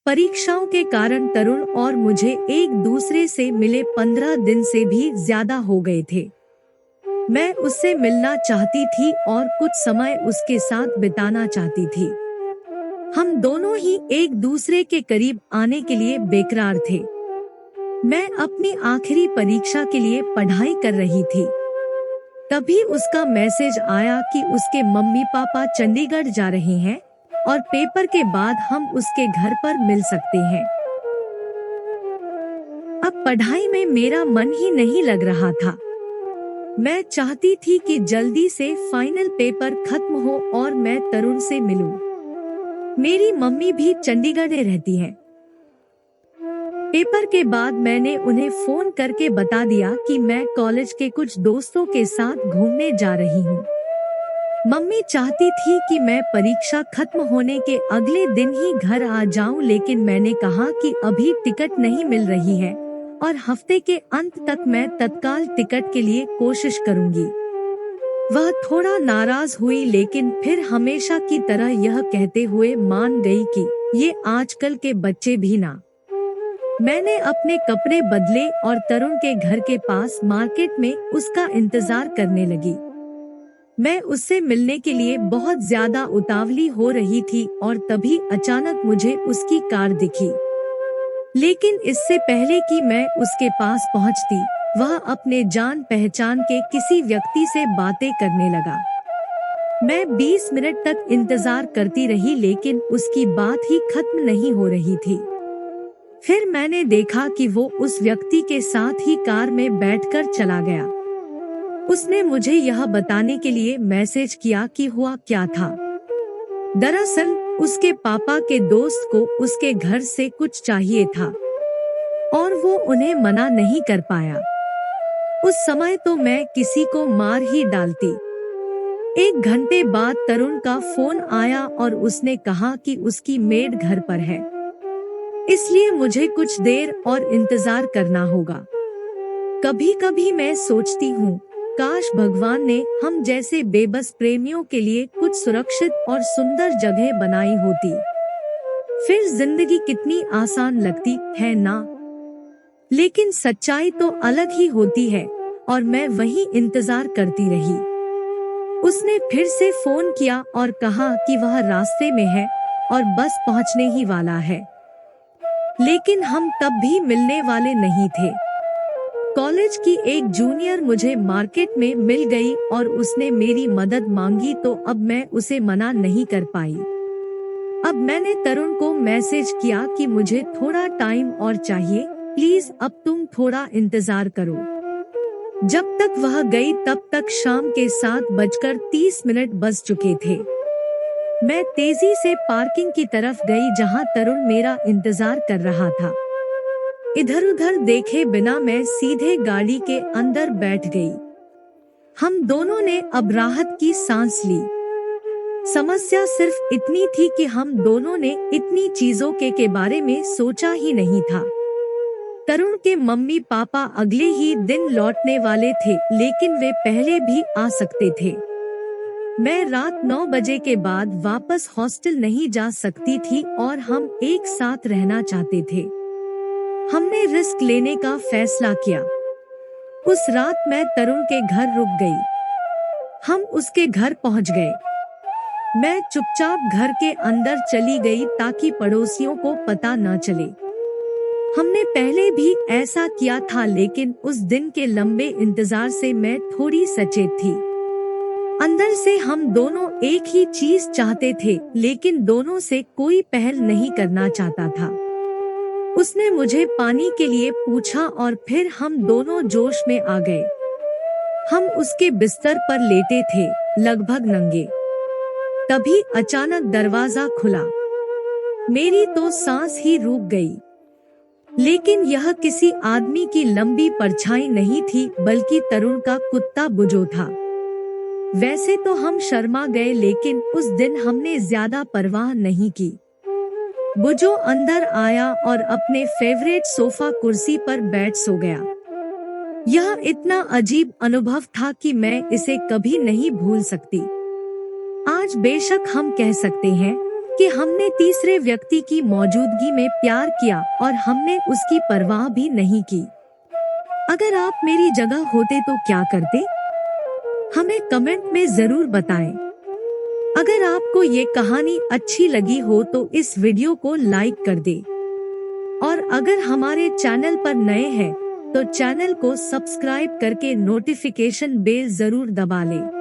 परीक्षाओं के कारण तरुण और मुझे एक दूसरे से मिले 15 दिन से भी ज्यादा हो गए थे। मैं उससे मिलना चाहती थी और कुछ समय उसके साथ बिताना चाहती थी। हम दोनों ही एक दूसरे के करीब आने के लिए बेकरार थे। मैं अपनी आखिरी परीक्षा के लिए पढ़ाई कर रही थी। तभी उसका मैसेज आया कि उसके मम्मी पापा चंडीगढ़ जा रहे हैं और पेपर के बाद हम उसके घर पर मिल सकते हैं। अब पढ़ाई में मेरा मन ही नहीं लग रहा था। मैं चाहती थी कि जल्दी से फाइनल पेपर खत्म हो और मैं तरुण से मिलूं। मेरी मम्मी भी चंडीगढ़ में रहती हैं। पेपर के बाद मैंने उन्हें फोन करके बता दिया कि मैं कॉलेज के कुछ दोस्तों के साथ घूमने जा रही हूँ। मम्मी चाहती थी कि मैं परीक्षा खत्म होने के अगले दिन ही घर आ जाऊं, लेकिन मैंने कहा कि अभी टिकट नहीं मिल रही है और हफ्ते के अंत तक मैं तत्काल टिकट के लिए कोशिश करूंगी। वह थोड़ा नाराज हुई, लेकिन फिर हमेशा की तरह यह कहते हुए मान गई कि ये आजकल के बच्चे भी ना। मैंने अपने कपड़े बदले और तरुण के घर के पास मार्केट में उसका इंतजार करने लगी। मैं उससे मिलने के लिए बहुत ज्यादा उतावली हो रही थी और तभी अचानक मुझे उसकी कार दिखी। लेकिन इससे पहले कि मैं उसके पास पहुंचती, वह अपने जान पहचान के किसी व्यक्ति से बातें करने लगा। मैं 20 मिनट तक इंतजार करती रही, लेकिन उसकी बात ही खत्म नहीं हो रही थी। फिर मैंने देखा कि वो उस व्यक्ति के साथ ही कार में बैठकर चला गया। उसने मुझे यह बताने के लिए मैसेज किया कि हुआ क्या था। दरअसल उसके पापा के दोस्त को उसके घर से कुछ चाहिए था और वो उन्हें मना नहीं कर पाया। उस समय तो मैं किसी को मार ही डालती। 1 घंटे बाद तरुण का फोन आया और उसने कहा कि उसकी मेड घर पर है, इसलिए मुझे कुछ देर और इंतजार करना होगा। कभी कभी मैं सोचती हूँ, काश भगवान ने हम जैसे बेबस प्रेमियों के लिए कुछ सुरक्षित और सुंदर जगह बनाई होती, फिर जिंदगी कितनी आसान लगती है ना। लेकिन सच्चाई तो अलग ही होती है और मैं वहीं इंतजार करती रही। उसने फिर से फोन किया और कहा कि वह रास्ते में है और बस पहुंचने ही वाला है। लेकिन हम तब भी मिलने वाले नहीं थे। कॉलेज की एक जूनियर मुझे मार्केट में मिल गई और उसने मेरी मदद मांगी, तो अब मैं उसे मना नहीं कर पाई। अब मैंने तरुण को मैसेज किया कि मुझे थोड़ा टाइम और चाहिए, प्लीज अब तुम थोड़ा इंतजार करो। जब तक वह गई तब तक शाम के 7:30 बज चुके थे। मैं तेजी से पार्किंग की तरफ गई जहां तरुण मेरा इंतजार कर रहा था। इधर उधर देखे बिना मैं सीधे गाड़ी के अंदर बैठ गई। हम दोनों ने अब राहत की सांस ली। समस्या सिर्फ इतनी थी कि हम दोनों ने इतनी चीजों के बारे में सोचा ही नहीं था। तरुण के मम्मी पापा अगले ही दिन लौटने वाले थे, लेकिन वे पहले भी आ सकते थे। मैं रात 9 बजे के बाद वापस हॉस्टल नहीं जा सकती थी और हम एक साथ रहना चाहते थे। हमने रिस्क लेने का फैसला किया। उस रात मैं तरुण के घर रुक गई। हम उसके घर पहुंच गए। मैं चुपचाप घर के अंदर चली गई ताकि पड़ोसियों को पता न चले। हमने पहले भी ऐसा किया था, लेकिन उस दिन के लंबे इंतजार से मैं थोड़ी सचेत थी। अंदर से हम दोनों एक ही चीज चाहते थे, लेकिन दोनों से कोई पहल नहीं करना चाहता था। उसने मुझे पानी के लिए पूछा और फिर हम दोनों जोश में आ गए। हम उसके बिस्तर पर लेटे थे, लगभग नंगे। तभी अचानक दरवाजा खुला। मेरी तो सांस ही रुक गई। लेकिन यह किसी आदमी की लंबी परछाई नहीं थी, बल्कि तरुण का कुत्ता बुजो था। वैसे तो हम शर्मा गए, लेकिन उस दिन हमने ज्यादा परवाह नहीं की। बुजो अंदर आया और अपने फेवरेट सोफा कुर्सी पर बैठ सो गया। यह इतना अजीब अनुभव था कि मैं इसे कभी नहीं भूल सकती। आज बेशक हम कह सकते हैं कि हमने तीसरे व्यक्ति की मौजूदगी में प्यार किया और हमने उसकी परवाह भी नहीं की। अगर आप मेरी जगह होते तो क्या करते? हमें कमेंट में जरूर बताएं। अगर आपको ये कहानी अच्छी लगी हो तो इस वीडियो को लाइक कर दे और अगर हमारे चैनल पर नए हैं तो चैनल को सब्सक्राइब करके नोटिफिकेशन बेल जरूर दबा लें।